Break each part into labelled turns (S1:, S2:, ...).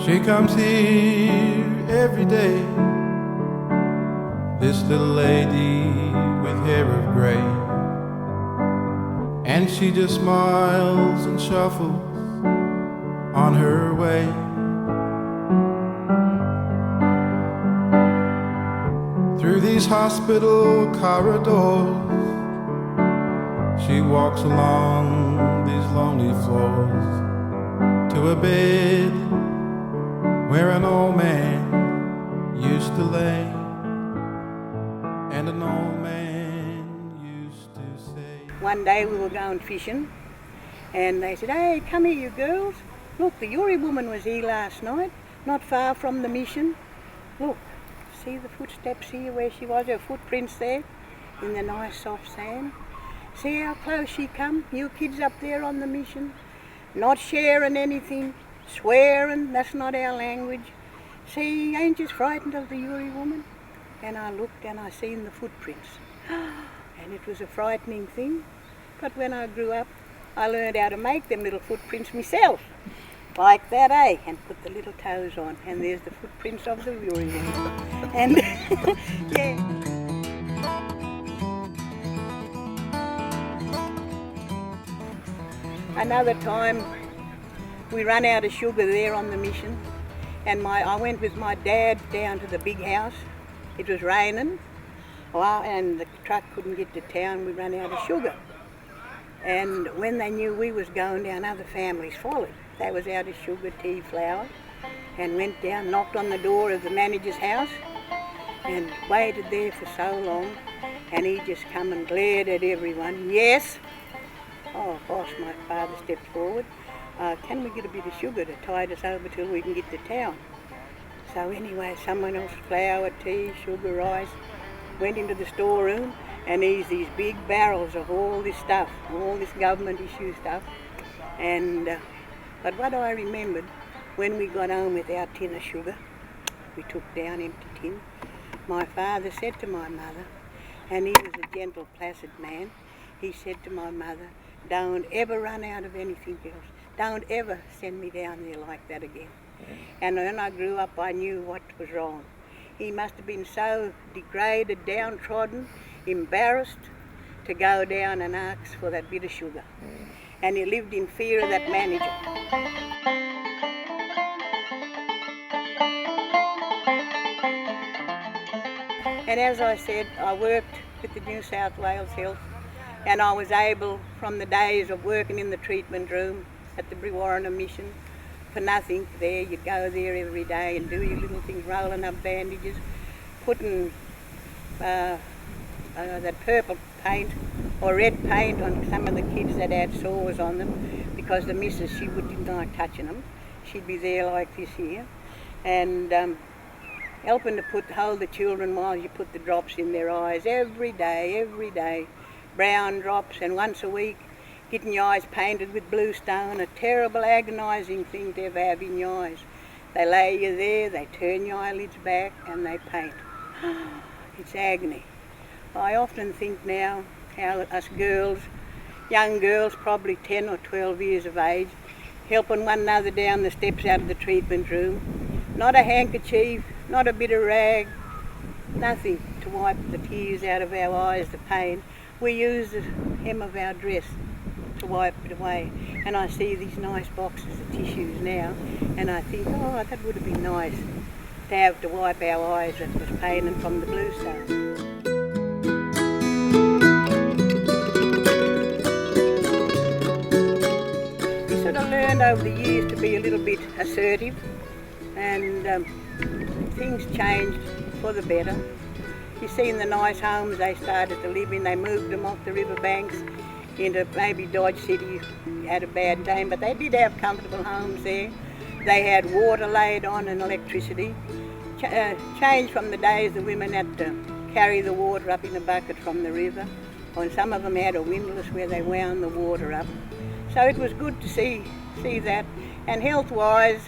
S1: She comes here every day, this little lady with hair of grey, and she just smiles and shuffles on her way. Through these hospital corridors, she walks along these lonely floors to a bed where an old man used to lay, and an old man used to say.
S2: One day we were going fishing, and they said, "Hey, come here, you girls. Look, the Yuri woman was here last night, not far from the mission. Look, see the footsteps here where she was, her footprints there in the nice soft sand. See how close she come, you kids up there on the mission, not sharing anything, swearing, that's not our language. See, ain't you frightened of the Yuri woman?" And I looked and I seen the footprints. And it was a frightening thing. But when I grew up, I learned how to make them little footprints myself. Like that, eh? And put the little toes on. And there's the footprints of the Yuri woman. And, yeah. Another time, we ran out of sugar there on the mission, and I went with my dad down to the big house. It was raining, and the truck couldn't get to town. We ran out of sugar. And when they knew we was going down, other families followed. They was out of sugar, tea, flour, and went down, knocked on the door of the manager's house, and waited there for so long, and he just come and glared at everyone. Yes. Oh, boss, my father stepped forward. Can we get a bit of sugar to tide us over till we can get to town? So anyway, someone else, flour, tea, sugar, rice, went into the storeroom, and there's these big barrels of all this stuff, all this government issue stuff. And but what I remembered, when we got home with our tin of sugar, we took down empty tin, my father said to my mother, and he was a gentle, placid man, he said to my mother, "Don't ever run out of anything else. Don't ever send me down there like that again." And when I grew up, I knew what was wrong. He must have been so degraded, downtrodden, embarrassed to go down and ask for that bit of sugar. And he lived in fear of that manager. And as I said, I worked with the New South Wales Health, and I was able, from the days of working in the treatment room at the Brewarrina mission, for nothing there, you'd go there every day and do your little things, rolling up bandages, putting that purple paint or red paint on some of the kids that had sores on them, because the missus, she didn't like touching them. She'd be there like this here, and helping to hold the children while you put the drops in their eyes every day, brown drops, and once a week getting your eyes painted with blue stone, a terrible agonising thing to ever have in your eyes. They lay you there, they turn your eyelids back and they paint. It's agony. I often think now how us girls, young girls, probably 10 or 12 years of age, helping one another down the steps out of the treatment room, not a handkerchief, not a bit of rag, nothing to wipe the tears out of our eyes, the pain. We use the hem of our dress to wipe it away. And I see these nice boxes of tissues now, and I think, oh, that would have been nice to have to wipe our eyes that was paining from the blue stuff. We sort of learned over the years to be a little bit assertive, and things changed for the better. You see in the nice homes they started to live in, they moved them off the riverbanks into maybe Dodge City, had a bad name, but they did have comfortable homes there. They had water laid on and electricity. Changed from the days the women had to carry the water up in a bucket from the river, and some of them had a windlass where they wound the water up. So it was good to see that, and health-wise,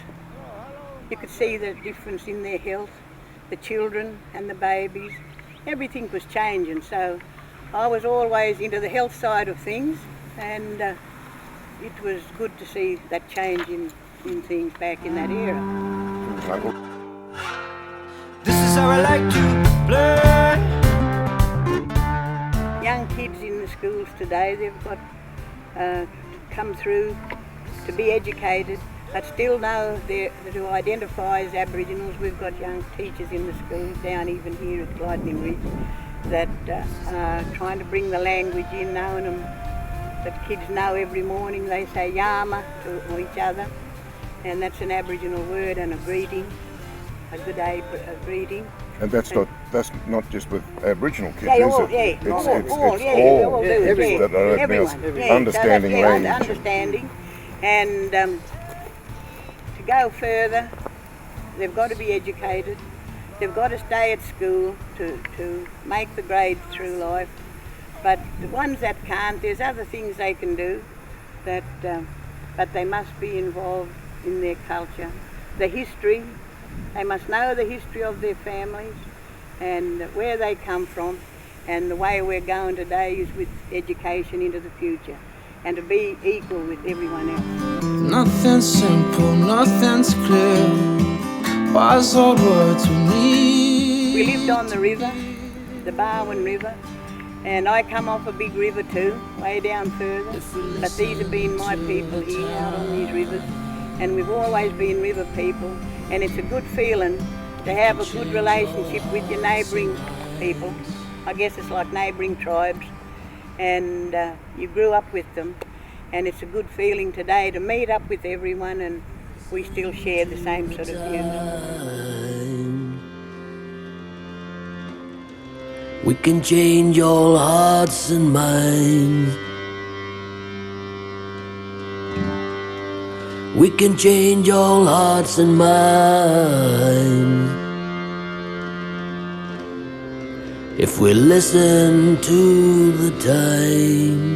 S2: you could see the difference in their health, the children and the babies. Everything was changing, so I was always into the health side of things, and it was good to see that change in things back in that era.
S3: This is how I like to play.
S2: Young kids in the schools today, they've got come through to be educated, but still know to identify as Aboriginals. We've got young teachers in the schools down even here at Lightning Ridge that are trying to bring the language in, knowing them, that kids know every morning they say yama to each other, and that's an Aboriginal word and a greeting, a good day greeting.
S4: And that's not just with Aboriginal kids,
S2: Yeah,
S4: is
S2: all,
S4: it?
S2: yeah,
S4: It's
S2: all,
S4: all
S2: everyone
S4: that are
S2: everyone.
S4: now understanding
S2: So that's,
S4: language.
S2: understanding, and to go further, they've got to be educated. They've got to stay at school to make the grades through life. But the ones that can't, there's other things they can do, that, but they must be involved in their culture. The history, they must know the history of their families and where they come from, and the way we're going today is with education into the future and to be equal with everyone else.
S1: Nothing's simple, nothing's clear. Wise old words with me.
S2: We lived on the river, the Barwon River, and I come off a big river too, way down further. But these have been my people here out on these rivers, and we've always been river people, and it's a good feeling to have a good relationship with your neighbouring people. I guess it's like neighbouring tribes, and you grew up with them, and it's a good feeling today to meet up with everyone and we still share the same sort of views.
S5: We can change all hearts and minds. We can change all hearts and minds if we listen to the time.